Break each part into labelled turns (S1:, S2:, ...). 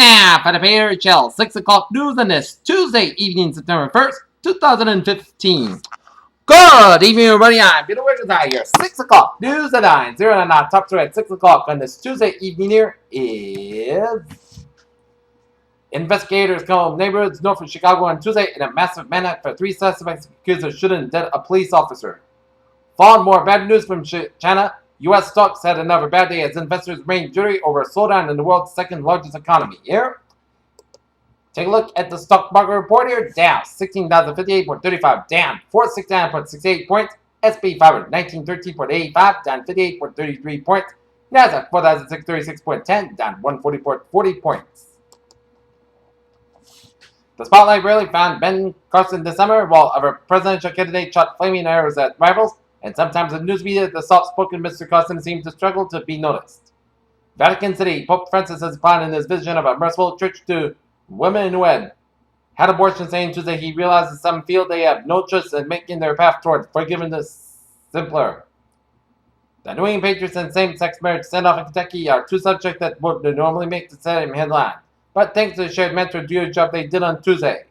S1: now for the PHL 6 o'clock news on this Tuesday evening, September 1st, 2015. Good evening, everybody. I'm Peter Wiggins out here. 6 o'clock news at 9. 0 and 9. Top 2 at 6 o'clock on this Tuesday evening here is... Investigators combed neighborhoods north of Chicago on Tuesday in a massive manhunt for 3 suspects accused of shooting dead a police officer. Following more bad news from China, U.S. stocks had another bad day as investors remained jittery over a slowdown in the world's second largest economy. Here, take a look at the stock market report here. Dow 16,058.35, down 469.68 points. S&P 500 1913.85, down 58.33 points. Nasdaq 4,636.10, down 144.40 points. The spotlight rarely found Ben Carson this summer, while other presidential candidates shot flaming arrows at rivals, and sometimes in news media, the soft-spoken Mr. Carson seemed to struggle to be noticed. Vatican City, Pope Francis has planned in his vision of a merciful church to women who had abortion, saying Tuesday he realizes some feel they have no choice in making their path toward forgiveness simpler. The New England Patriots and same-sex marriage standoff in Kentucky are two subjects that would normally make the same headline. But thanks to the shared mentor duo job they did on Tuesday.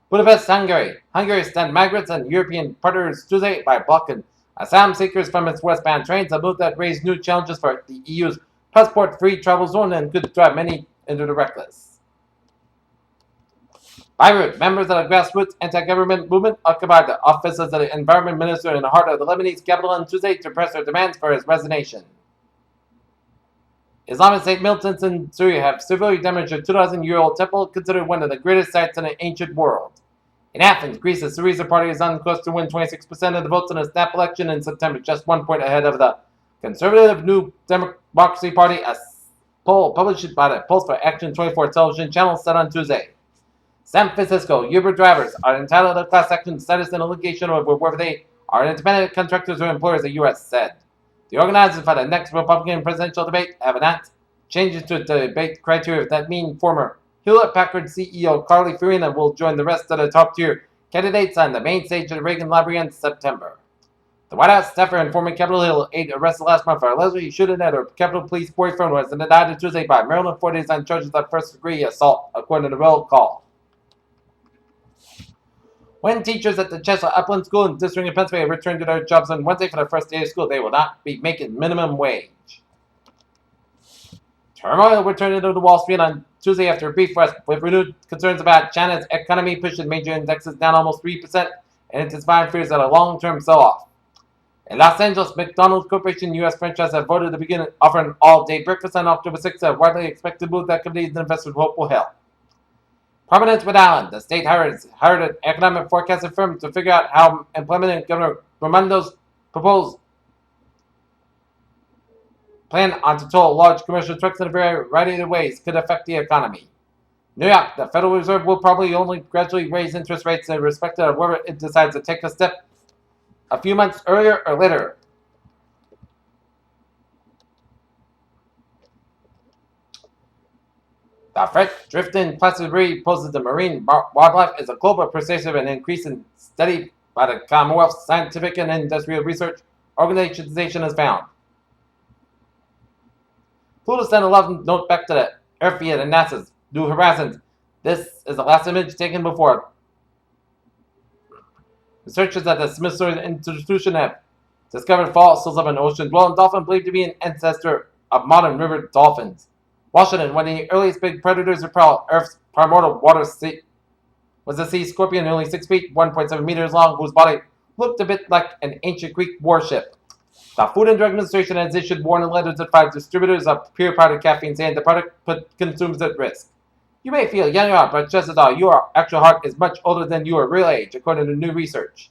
S1: Budapest, Hungary. Hungary sent migrants and European partners Tuesday by blocking asylum seekers from its westbound trains, a move that raised new challenges for the EU's passport-free travel zone and could drive many into the reckless. Beirut, members of the grassroots anti-government movement occupied the offices of the environment minister in the heart of the Lebanese capital on Tuesday to press their demands for his resignation. Islamic State militants in Syria have severely damaged a 2,000-year-old temple considered one of the greatest sites in the ancient world. In Athens, Greece, the Syriza party is on course to win 26% of the votes in a snap election in September, just 1 point ahead of the conservative New Democracy Party, a poll published by the Pulse for Action 24 television channel said on Tuesday. San Francisco, Uber drivers are entitled to class action status and allegation of whether they are independent contractors or employers, the U.S. said. The organizers for the next Republican presidential debate have announced changes to the debate criteria that mean former Hewlett-Packard CEO Carly Fiorina will join the rest of the top-tier candidates on the main stage of the Reagan Library in September. The White House staffer and former Capitol Hill aide arrested last month for allegedly shooting at her Capitol Police boyfriend was indicted Tuesday by Maryland authorities on charges of first-degree assault, according to the roll call. When teachers at the Chestnut Upland School in District of Pennsylvania return to their jobs on Wednesday for the first day of school, they will not be making minimum wage. Turmoil returned to Wall Street on Tuesday after a brief rest, with renewed concerns about China's economy pushing major indexes down almost 3% and intensifying fears of a long-term sell-off. In Los Angeles, McDonald's Corporation U.S. franchise have voted to begin offering all-day breakfast on October 6th, a widely expected move that companies and investors hope will help. Providence, Rhode Island. The state hired an economic forecasting firm to figure out how implementing Governor Raimondo's proposed plan on to toll large commercial trucks in a variety of ways could affect the economy. New York, the Federal Reserve will probably only gradually raise interest rates in respect of whether it decides to take a step a few months earlier or later. The threat drifting plastic debris poses to marine wildlife is a global, pervasive, and increasing study by the Commonwealth Scientific and Industrial Research Organization has found. Pluto sent a love note back to the Earthfield and NASA's New Horizons. This is the last image taken before. Researchers at the Smithsonian Institution have discovered fossils of an ocean-dwelling dolphin believed to be an ancestor of modern river dolphins. Washington, one of the earliest big predators to prowl Earth's primordial water sea, was a sea scorpion nearly 6 feet, 1.7 meters long, whose body looked a bit like an ancient Greek warship. The Food and Drug Administration has issued warning letters to 5 distributors of pure powdered caffeine, saying the product put consumers at risk. You may feel younger, but just as all, your actual heart is much older than your real age, according to new research.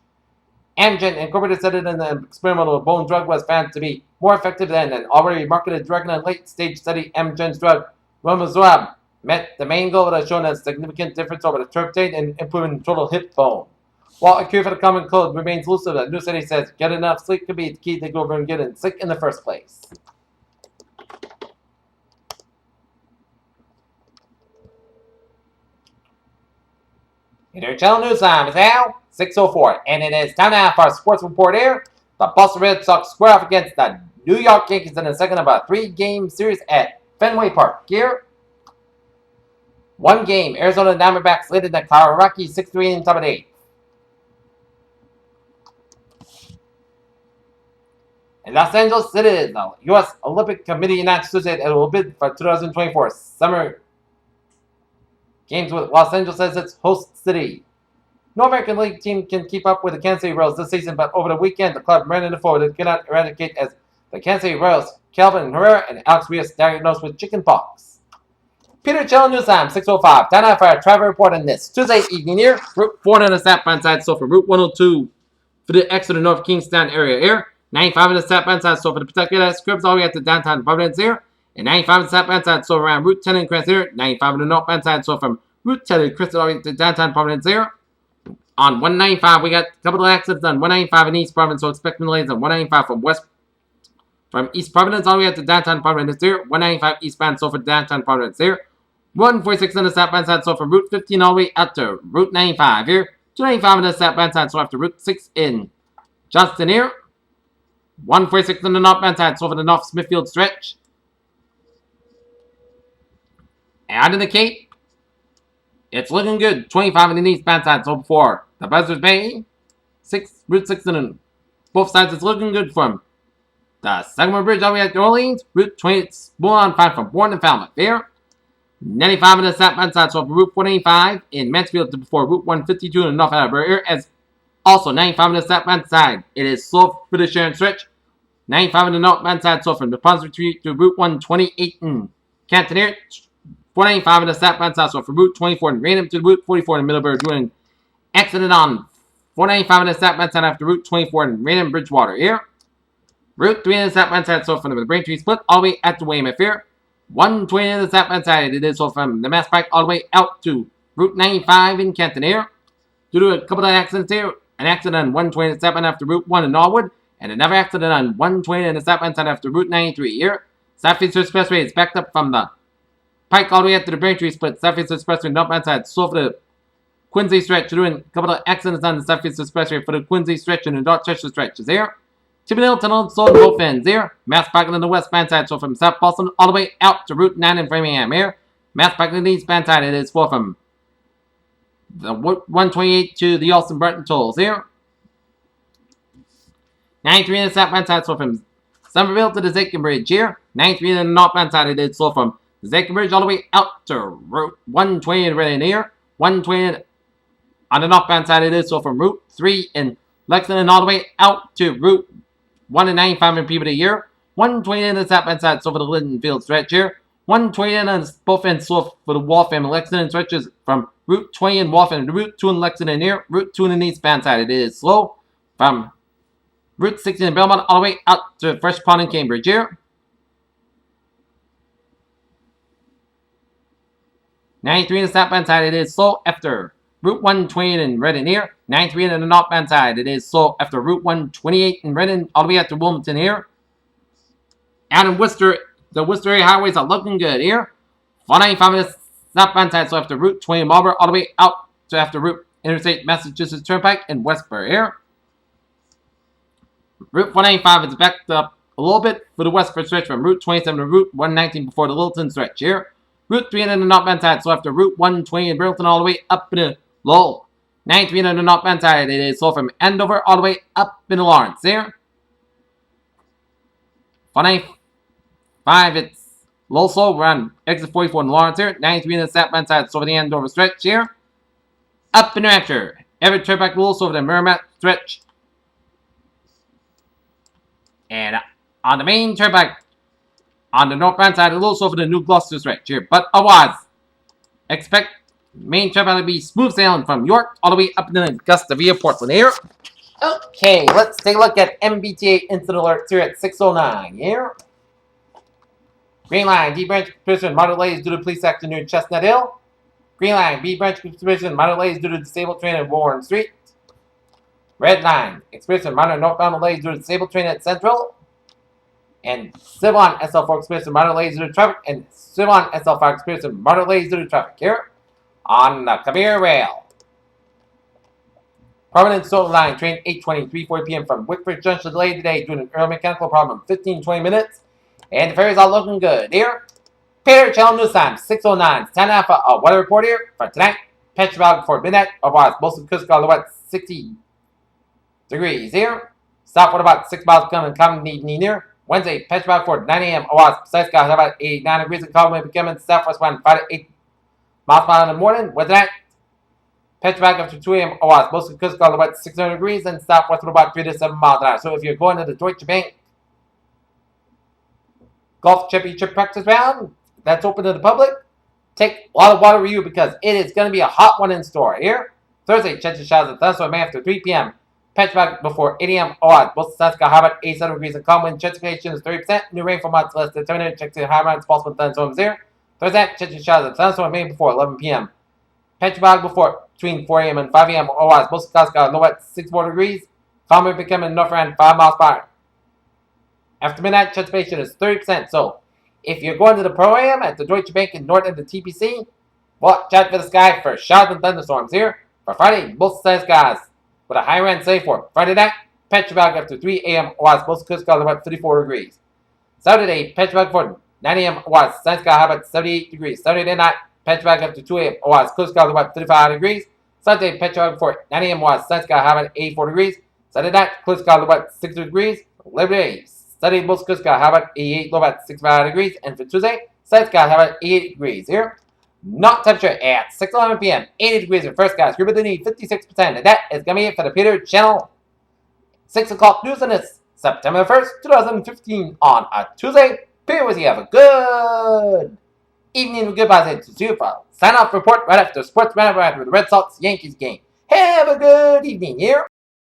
S1: Amgen Incorporated said it in an experimental bone drug was found to be more effective than an already marketed drug in a late-stage study. Amgen's drug, Romazurab, met the main goal that has shown a significant difference over the terpene in improving total hip bone. While a cure for the common cold remains elusive, a new study says get enough sleep could be the key to go over and getting sick in the first place. In your channel news time is now 6:04, and it is time now for our sports report here. The Boston Red Sox square off against the New York Yankees in the second of a 3-game series at Fenway Park. Here, one game. Arizona Diamondbacks leading the Colorado Rockies 6-3 in top of the 8th. In Los Angeles City, the U.S. Olympic Committee announced Tuesday that it will bid for 2024 Summer Games with Los Angeles as its host city. No American League team can keep up with the Kansas City Royals this season, but over the weekend, the club ran into foe that cannot eradicate as the Kansas City Royals, Calvin Herrera and Alex Rios diagnosed with chickenpox. Peter Chill News Time, 6:05. Time now for a travel report on this Tuesday evening here. Route 4 on the southbound side, so for Route 102 for the exit of North Kingstown area here. 95 on the southbound side, so for the Pawtucket Scripps all the way up to downtown Providence here. And 95 on the southbound side, so around Route 10 in Crest here. 95 on the northbound side, so from Route 10 in Crest all the way to downtown Providence here. On 195, we got a couple of accidents on 195 in East Providence, so expecting delays on 195 from East Providence all the way up to downtown Providence here. 195 eastbound, so for downtown Providence here. 146 on the southbound side, so from Route 15 all the way up to Route 95 here. 295 on the southbound side, so after Route 6 in Johnston here. 146 on the northbound side, so for the North Smithfield stretch. Out in the Cape, it's looking good. 25 on the eastbound side, so before the Buzzards Bay. Route 6 on both sides, it's looking good from the Sagamore Bridge all the way up to Orleans. Route 20, it's more on fire from Bourne and Falmouth here. 95 on the southbound side, so from Route 185 in Mansfield to before Route 152 in North Alabama here. As also 95 on the southbound side, it is slow for the Sharon stretch. 95 on the northbound side, so from the Ponce Retreat to Route 128 in Canton here. 495 on the southbound side, so from Route 24 in Raynham to Route 44 in Middlebury, doing accident on 495 on the southbound side after Route 24 in Raynham Bridgewater here. Route 3 on the southbound side, so from the Braintree split all the way at the Weymouth here. 120 on the southbound side, it is so from the Mass Pike all the way out to Route 95 in Canton here. Due to a couple of accidents here, an accident on 120 on the southbound after Route 1 in Norwood, and another accident on 120 on the southbound side after Route 93 here. Southeast Expressway is backed up from the Pike all the way up to the Braintree split. Southeast Expressway northbound side, so for the Quincy stretch, doing a couple of accidents on the Southeast Expressway for the Quincy stretch and the Dorchester stretches here. Tippendale Tunnel, so on both ends here. Mass Pike on the westbound side, so from South Boston all the way out to Route 9 in Framingham here. Mass Pike on the eastbound side, it is for from the 128 to the Austin Burton tolls here. 93 on the southbound side, so from Somerville to the Zakin Bridge here. 93 on the northbound side, it is so from the Zakin Bridge all the way out to Route 120 in Reading here. 120 on the northbound side, it is so from Route 3 in Lexington all the way out to Route 1 and 95 in Peabody here. 120 on the southbound side, so for the Lindenfield stretch here. 120 on both ends, so for the Waltham and Lexington stretches from Route 20 in Waltham to Route 2 in Lexington here. Route 2 on the eastbound side, it is slow from Route 16 in Belmont all the way out to Fresh Pond in Cambridge here. 93 on the southbound side, it is slow after Route 120 in Reading here. 93 on the northbound side, it is slow after Route 128 in Reading all the way out to Wilmington here. Out in Worcester, the Worcester area highways are looking good here. 495 on the southbound side, so after Route 20 in Marlboro all the way out to after Route Interstate Massachusetts Turnpike in Westbury here. Route 195 is backed up a little bit for the Westford stretch from Route 27 to Route 119 before the Littleton stretch here. Route 3 on the northbound side, so after Route 120 in Burlington all the way up in the Lowell. 93 on the northbound side, it is so from Andover all the way up in Lawrence here. 495, it's a little slow. We're on exit 44 in Lawrence here. 93 on the southbound side, so for the Andover stretch here. Up in New Hampshire. Everett Turnpike Rules over the Merrimack stretch. And on the main turnpike, on the northbound side, a little slow for the New Gloucester stretch here. But otherwise, expect main turnpike to be smooth sailing from York all the way up to Augusta via Portland here. Okay, let's take a look at MBTA incident alerts here at 6:09 here. Green line, D branch position, moderate delays due to police action near Chestnut Hill. Green line, B branch position, moderate delays due to disabled train at Warren Street. Red line, express minor northbound delays due to disabled train at Central. And Civil SL4 express minor delays due to traffic. And Civil SL5 express minor delays due to traffic here on the Kabir Rail. Permanent Solar Line, train 8:20, 3:40 p.m. from Wickford Junction delayed today due to an early mechanical problem, 15-20 minutes. And the ferries are looking good here. Peter Channel News Time, 6:09. It's time now for a weather report here for tonight. Petrobras before midnight. Otherwise, most of the coast guard about 60 degrees here. South wind about 6 miles coming near. Wednesday, Petrobras before 9 a.m. Otherwise, precise guys about 89 degrees and calm wind becoming southwest wind 5 to 8 miles per hour in the morning. Wednesday night, Petrobras after 2 a.m. Otherwise, most of the coast guard about 600 degrees and southwest about 3 to 7 miles an hour. So if you're going to the Deutsche Bank Golf Championship practice round, that's open to the public, take a lot of water with you because it is going to be a hot one in store here. Thursday, chance of showers and thunderstorms after 3 p.m. Petrobras before 8 a.m. Odds. Both sides got high about 87 degrees and calm wind. Chance of is 30%. New rainfall months less than 10 minutes. Check to high amounts possible thunderstorms here. Thursday, chance of showers and thunderstorms maybe before 11 p.m. Petrobras before between 4 a.m. and 5 a.m. Odds. Both sides got low at 64 degrees. Calm wind becoming north around 5 miles per hour. After midnight, anticipation is 30%. So, if you're going to the Pro-Am at the Deutsche Bank in North End of TPC, watch out for the sky for showers and thunderstorms here. For Friday, both sides skies with a high wind safe for Friday night, Petrobras after 3 a.m. was most coast guard about 34 degrees. Saturday, Petrobras for 9 a.m. was sun sky about 78 degrees. Saturday night, Petrobras after 2 a.m. was coast guard about 35 degrees. Sunday, Petrobras for 9 a.m. was sun sky about 84 degrees. Saturday night, coast guard about 60 degrees. Labor Day, Sunday, most coast guard about 88, low about 65 degrees. And for Tuesday, sun sky about 88 degrees here. Not temperature at 6:11 p.m. 80 degrees at first guys. Humidity 56%. And that is going to be it for the Peter Channel 6 o'clock news on this September 1st, 2015 on a Tuesday. Peter with you. Have a good evening with goodbye to Super. Sign off report right after sports roundup after the Red Sox Yankees game. Have a good evening here.